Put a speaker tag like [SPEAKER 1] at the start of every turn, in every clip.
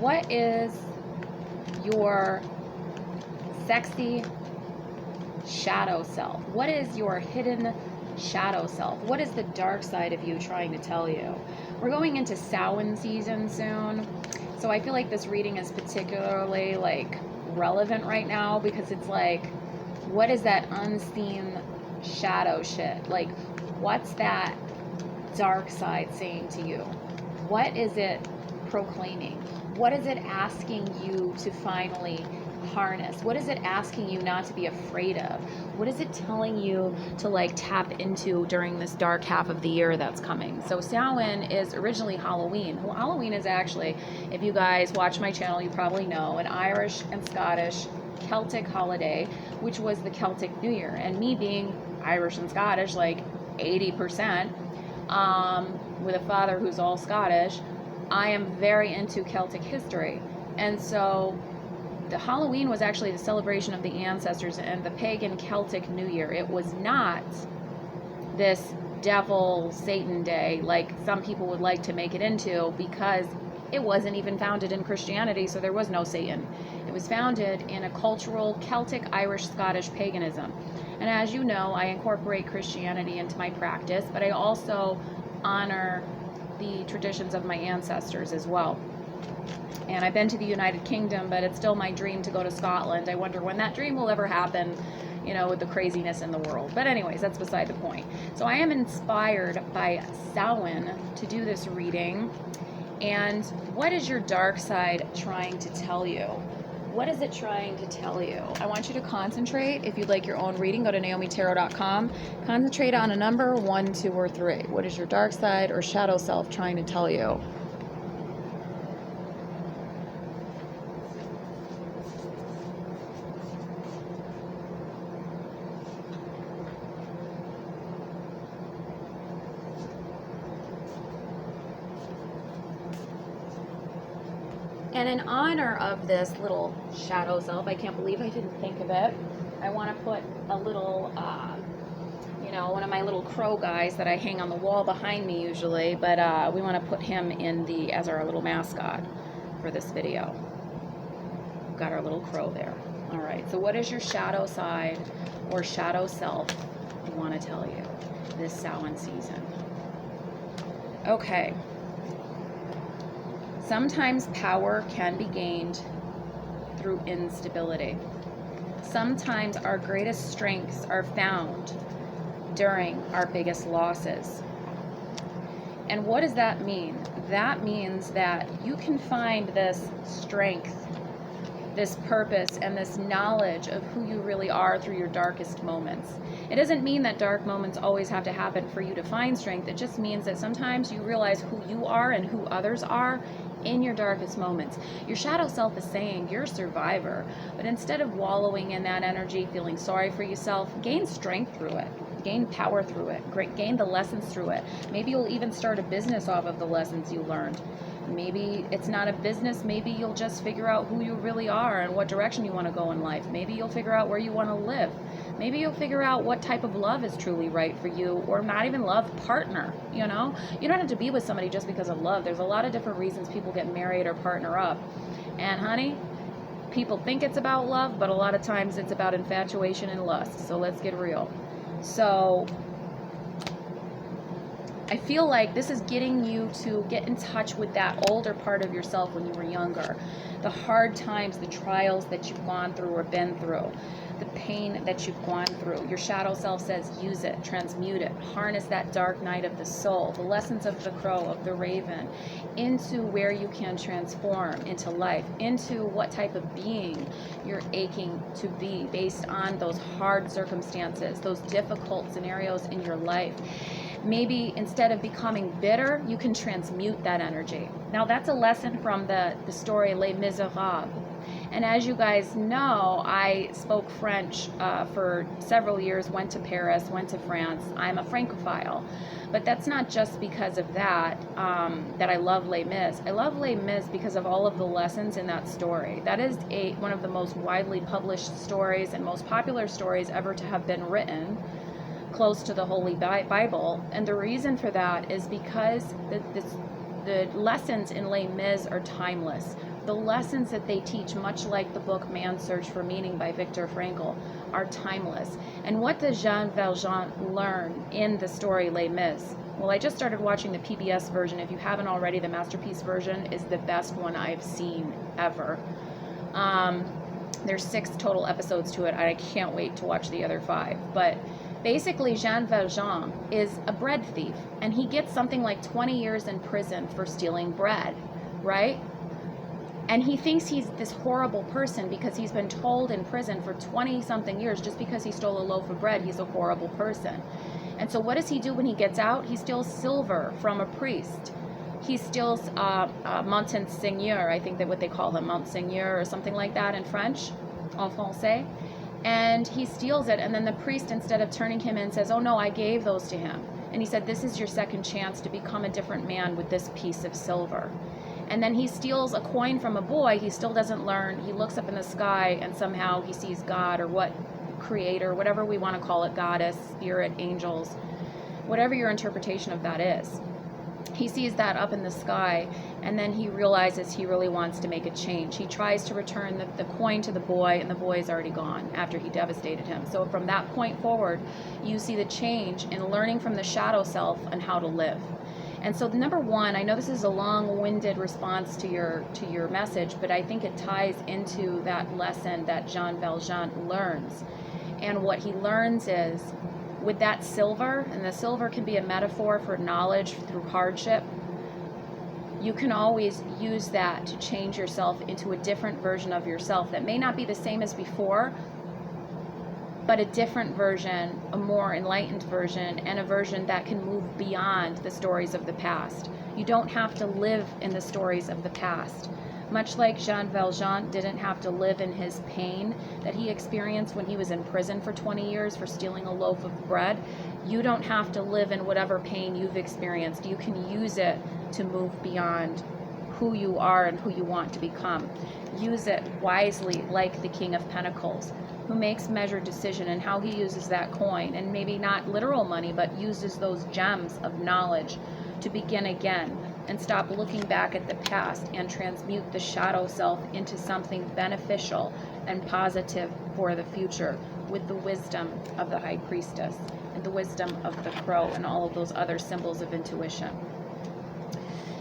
[SPEAKER 1] What is your sexy shadow self? What is your hidden shadow self? What is the dark side of you trying to tell you? We're going into Samhain season soon, so I feel like this reading is particularly relevant right now, because it's like, what is that unseen shadow shit? Like, what's that dark side saying to you? What is it proclaiming? What is it asking you to finally harness? What is it asking you not to be afraid of? What is it telling you to tap into during this dark half of the year that's coming? So Samhain is originally Halloween. Halloween is actually, if you guys watch my channel, you probably know, an Irish and Scottish Celtic holiday, which was the Celtic New Year. And me being Irish and Scottish, 80%, with a father who's all Scottish, I am very into Celtic history. And so the Halloween was actually the celebration of the ancestors and the pagan Celtic New Year. It was not this devil Satan day like some people would like to make it into, because it wasn't even founded in Christianity, so there was no Satan. It was founded in a cultural Celtic, Irish, Scottish paganism. And as you know, I incorporate Christianity into my practice, but I also honor the traditions of my ancestors as well. And I've been to the United Kingdom, but it's still my dream to go to Scotland. I wonder when that dream will ever happen, with the craziness in the world. But anyways, that's beside the point. So I am inspired by Samhain to do this reading. And what is your dark side trying to tell you? What is it trying to tell you? I want you to concentrate. If you'd like your own reading, go to naomitarot.com. Concentrate on a number, 1, 2, or 3. What is your dark side or shadow self trying to tell you? And in honor of this little shadow self, I can't believe I didn't think of it, I want to put a little, one of my little crow guys that I hang on the wall behind me usually, but we want to put him as our little mascot for this video. We've got our little crow there. All right, so what is your shadow side or shadow self want to tell you this Samhain season? Okay. Sometimes power can be gained through instability. Sometimes our greatest strengths are found during our biggest losses. And what does that mean? That means that you can find this strength, this purpose, and this knowledge of who you really are through your darkest moments. It doesn't mean that dark moments always have to happen for you to find strength. It just means that sometimes you realize who you are and who others are in your darkest moments. Your shadow self is saying you're a survivor, but instead of wallowing in that energy, feeling sorry for yourself, gain strength through it. Gain power through it. Gain the lessons through it. Maybe you'll even start a business off of the lessons you learned. Maybe it's not a business. Maybe you'll just figure out who you really are and what direction you want to go in life. Maybe you'll figure out where you want to live. Maybe you'll figure out what type of love is truly right for you, or not even love, partner. You don't have to be with somebody just because of love. There's a lot of different reasons people get married or partner up. And honey, people think it's about love, but a lot of times it's about infatuation and lust. So let's get real. So I feel like this is getting you to get in touch with that older part of yourself when you were younger. The hard times, the trials that you've gone through or been through, the pain that you've gone through. Your shadow self says use it, transmute it, harness that dark night of the soul, the lessons of the crow, of the raven, into where you can transform into life, into what type of being you're aching to be based on those hard circumstances, those difficult scenarios in your life. Maybe instead of becoming bitter, you can transmute that energy. Now that's a lesson from the story Les Miserables. And as you guys know, I spoke French for several years, went to Paris, went to France. I'm a Francophile. But that's not just because of that, that I love Les Mis. I love Les Mis because of all of the lessons in that story. That is one of the most widely published stories and most popular stories ever to have been written, close to the Holy Bible. And the reason for that is because the lessons in Les Mis are timeless. The lessons that they teach, much like the book Man's Search for Meaning by Viktor Frankl, are timeless. And what does Jean Valjean learn in the story Les Mis? Well, I just started watching the PBS version. If you haven't already, the Masterpiece version is the best one I've seen ever. There's 6 total episodes to it. I can't wait to watch the other 5. But basically, Jean Valjean is a bread thief, and he gets something like 20 years in prison for stealing bread, right? And he thinks he's this horrible person because he's been told in prison for 20-something years, just because he stole a loaf of bread, he's a horrible person. And so what does he do when he gets out? He steals silver from a priest. He steals Monseigneur, I think that what they call him, Monseigneur or something like that in French, en français. And he steals it, and then the priest, instead of turning him in, says, oh no, I gave those to him. And he said, this is your second chance to become a different man with this piece of silver. And then he steals a coin from a boy. He still doesn't learn. He looks up in the sky, and somehow he sees God, or what, creator, whatever we want to call it, goddess, spirit, angels, whatever your interpretation of that is. He sees that up in the sky, and then he realizes he really wants to make a change. He tries to return the coin to the boy, and the boy is already gone after he devastated him. So from that point forward, you see the change in learning from the shadow self and how to live. And so number 1, I know this is a long-winded response to your message, but I think it ties into that lesson that Jean Valjean learns. And what he learns is, with that silver, and the silver can be a metaphor for knowledge through hardship, you can always use that to change yourself into a different version of yourself that may not be the same as before, but a different version, a more enlightened version, and a version that can move beyond the stories of the past. You don't have to live in the stories of the past. Much like Jean Valjean didn't have to live in his pain that he experienced when he was in prison for 20 years for stealing a loaf of bread, you don't have to live in whatever pain you've experienced. You can use it to move beyond who you are and who you want to become. Use it wisely, like the King of Pentacles, who makes measured decision in how he uses that coin, and maybe not literal money, but uses those gems of knowledge to begin again and stop looking back at the past and transmute the shadow self into something beneficial and positive for the future with the wisdom of the High Priestess and the wisdom of the Crow and all of those other symbols of intuition.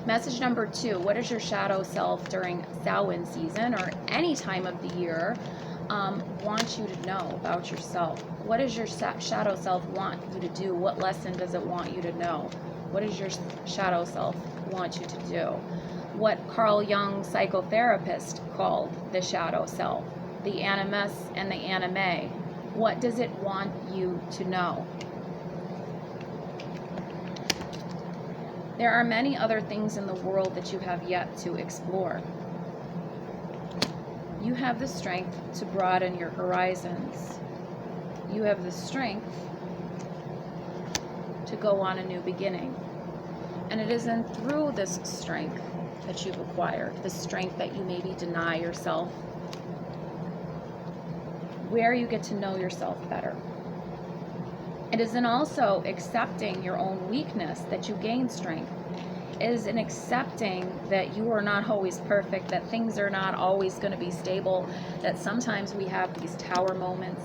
[SPEAKER 1] Message number 2, what does your shadow self during Samhain season or any time of the year want you to know about yourself? What does your shadow self want you to do? What lesson does it want you to know? What does your shadow self want you to do? What Carl Jung psychotherapist called the shadow self, the animus and the anime. What does it want you to know? There are many other things in the world that you have yet to explore. You have the strength to broaden your horizons. You have the strength to go on a new beginning. And it isn't through this strength that you've acquired, the strength that you maybe deny yourself, where you get to know yourself better. It isn't also accepting your own weakness that you gain strength. It is in accepting that you are not always perfect, that things are not always going to be stable, that sometimes we have these tower moments,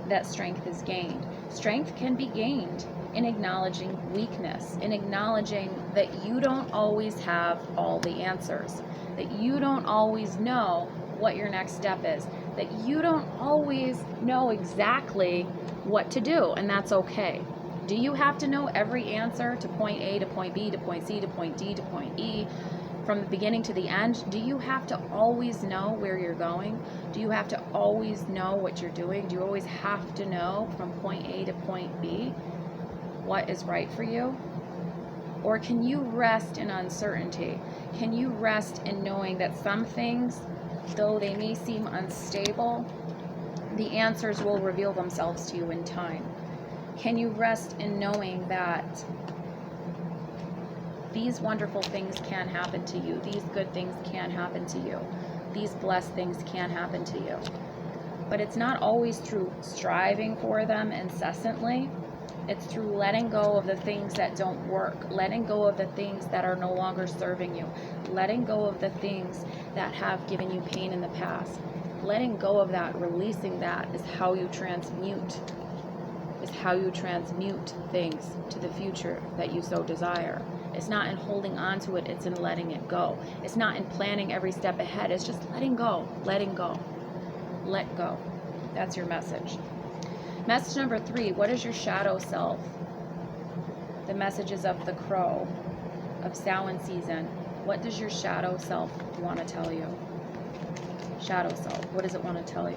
[SPEAKER 1] that strength is gained. Strength can be gained in acknowledging weakness, in acknowledging that you don't always have all the answers, that you don't always know what your next step is, that you don't always know exactly what to do, and that's okay. Do you have to know every answer to point A to point B to point C to point D to point E from the beginning to the end? Do you have to always know where you're going? Do you have to always know what you're doing? Do you always have to know from point A to point B what is right for you? Or can you rest in uncertainty? Can you rest in knowing that some things, though they may seem unstable, the answers will reveal themselves to you in time? Can you rest in knowing that these wonderful things can happen to you, these good things can happen to you, these blessed things can happen to you? But it's not always through striving for them incessantly, It's through letting go of the things that don't work, letting go of the things that are no longer serving you, letting go of the things that have given you pain in the past. Letting go of that, releasing that is how you transmute things to the future that you so desire. It's not in holding on to it, it's in letting it go. It's not in planning every step ahead, it's just letting go, letting go, let go. That's your message. Message number 3, what is your shadow self? The messages of the crow, of Samhain season. What does your shadow self want to tell you? Shadow self, what does it want to tell you?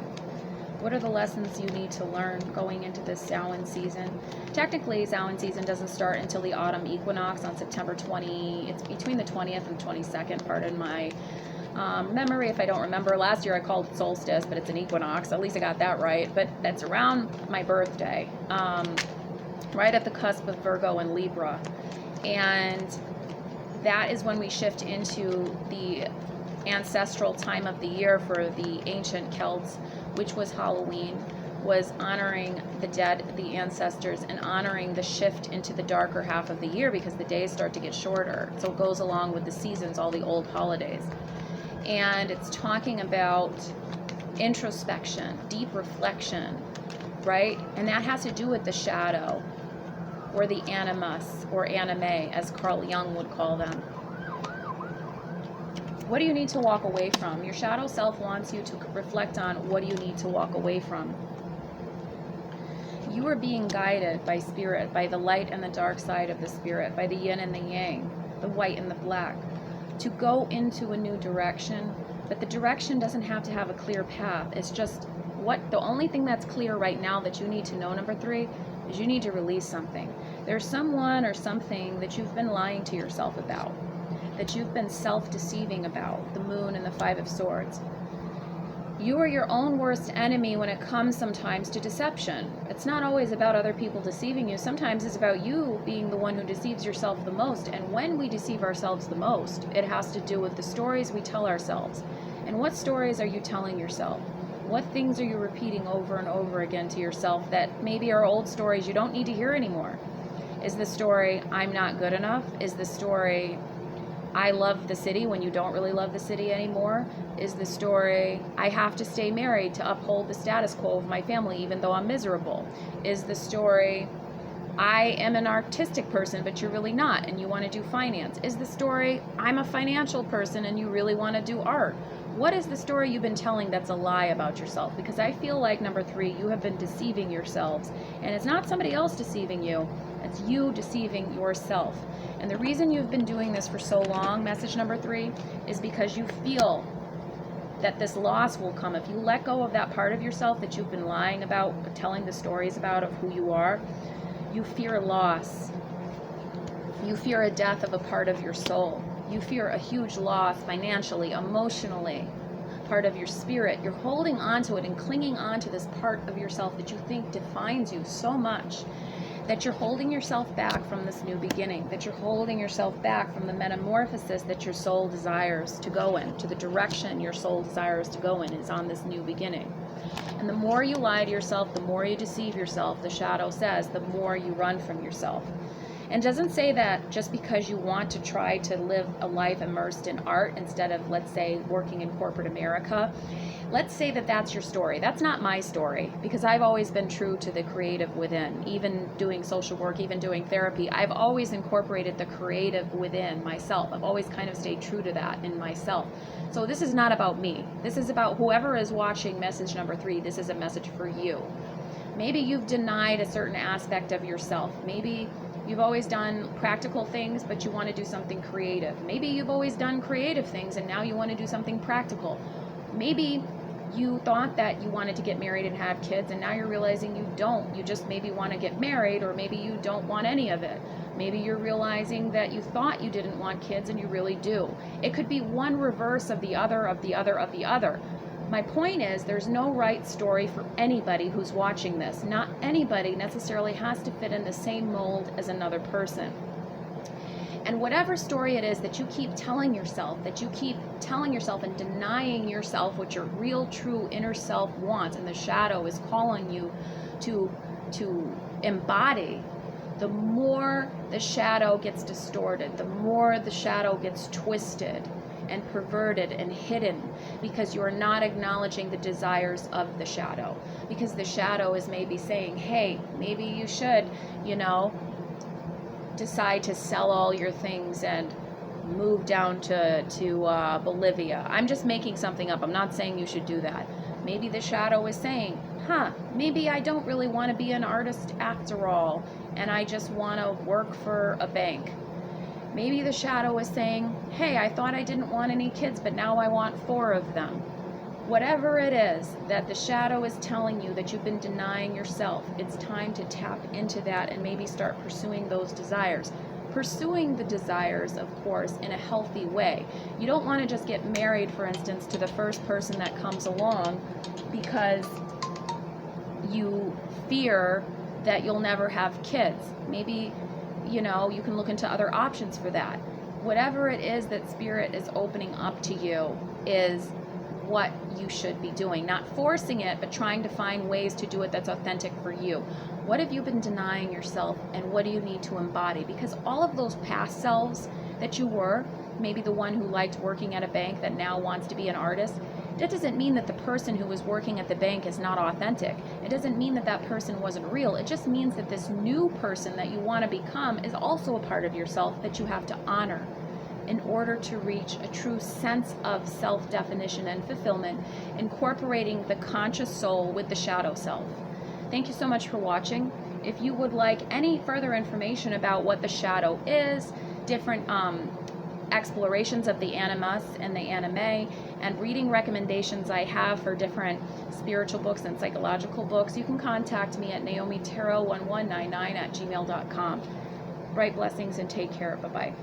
[SPEAKER 1] What are the lessons you need to learn going into this Samhain season? Technically, Samhain season doesn't start until the autumn equinox on September 20. It's between the 20th and 22nd, pardon my memory if I don't remember. Last year I called it solstice, but it's an equinox. At least I got that right. But that's around my birthday, right at the cusp of Virgo and Libra. And that is when we shift into the ancestral time of the year for the ancient Celts, which was Halloween, was honoring the dead, the ancestors, and honoring the shift into the darker half of the year because the days start to get shorter. So it goes along with the seasons, all the old holidays. And it's talking about introspection, deep reflection, right? And that has to do with the shadow, or the animus, or anime, as Carl Jung would call them. What do you need to walk away from? Your shadow self wants you to reflect on what do you need to walk away from. You are being guided by spirit, by the light and the dark side of the spirit, by the yin and the yang, the white and the black, to go into a new direction. But the direction doesn't have to have a clear path. It's just the only thing that's clear right now that you need to know, number 3, is you need to release something. There's someone or something that you've been lying to yourself about, that you've been self-deceiving about, the moon and the 5 of swords. You are your own worst enemy when it comes sometimes to deception. It's not always about other people deceiving you. Sometimes it's about you being the one who deceives yourself the most. And when we deceive ourselves the most, it has to do with the stories we tell ourselves. And what stories are you telling yourself? What things are you repeating over and over again to yourself that maybe are old stories you don't need to hear anymore? Is the story, I'm not good enough? Is the story, I love the city when you don't really love the city anymore? Is the story, I have to stay married to uphold the status quo of my family even though I'm miserable? Is the story, I am an artistic person but you're really not and you want to do finance? Is the story, I'm a financial person and you really want to do art? What is the story you've been telling that's a lie about yourself? Because I feel like, number 3, you have been deceiving yourselves. And it's not somebody else deceiving you, it's you deceiving yourself. And the reason you've been doing this for so long, message number 3, is because you feel that this loss will come. If you let go of that part of yourself that you've been lying about, telling the stories about of who you are, you fear loss. You fear a death of a part of your soul. You fear a huge loss financially, emotionally, part of your spirit. You're holding on to it and clinging on to this part of yourself that you think defines you so much, that you're holding yourself back from this new beginning, that you're holding yourself back from the metamorphosis that your soul desires to go in, to the direction your soul desires to go in is on this new beginning. And the more you lie to yourself, the more you deceive yourself, the shadow says, the more you run from yourself. And doesn't say that just because you want to try to live a life immersed in art instead of, let's say, working in corporate America. Let's say that that's your story. That's not my story, because I've always been true to the creative within. Even doing social work, even doing therapy, I've always incorporated the creative within myself. I've always kind of stayed true to that in myself. So this is not about me. This is about whoever is watching message number 3. This is a message for you. Maybe you've denied a certain aspect of yourself. Maybe you've always done practical things, but you want to do something creative. Maybe you've always done creative things, and now you want to do something practical. Maybe you thought that you wanted to get married and have kids, and now you're realizing you don't. You just maybe want to get married, or maybe you don't want any of it. Maybe you're realizing that you thought you didn't want kids, and you really do. It could be one reverse of the other, of the other, of the other. My point is, there's no right story for anybody who's watching this. Not anybody necessarily has to fit in the same mold as another person. And whatever story it is that you keep telling yourself, and denying yourself what your real, true inner self wants, and the shadow is calling you to embody, the more the shadow gets distorted, the more the shadow gets twisted and perverted and hidden, because you're not acknowledging the desires of the shadow. Because the shadow is maybe saying, hey, maybe you should, decide to sell all your things and move down to Bolivia. I'm just making something up. I'm not saying you should do that. Maybe the shadow is saying, maybe I don't really want to be an artist after all, and I just want to work for a bank. Maybe the shadow is saying, hey, I thought I didn't want any kids, but now I want 4 of them. Whatever it is that the shadow is telling you that you've been denying yourself, it's time to tap into that and maybe start pursuing those desires. Pursuing the desires, of course, in a healthy way. You don't want to just get married, for instance, to the first person that comes along because you fear that you'll never have kids. Maybe, you can look into other options for that. Whatever it is that Spirit is opening up to you is what you should be doing. Not forcing it, but trying to find ways to do it that's authentic for you. What have you been denying yourself, and what do you need to embody? Because all of those past selves that you were, maybe the one who liked working at a bank that now wants to be an artist, that doesn't mean that the person who was working at the bank is not authentic. It doesn't mean that that person wasn't real. It just means that this new person that you want to become is also a part of yourself that you have to honor in order to reach a true sense of self-definition and fulfillment, incorporating the conscious soul with the shadow self. Thank you so much for watching. If you would like any further information about what the shadow is, different explorations of the animus and the anime, and reading recommendations I have for different spiritual books and psychological books, you can contact me at naomitarot1199@gmail.com. Bright blessings and take care. Bye-bye.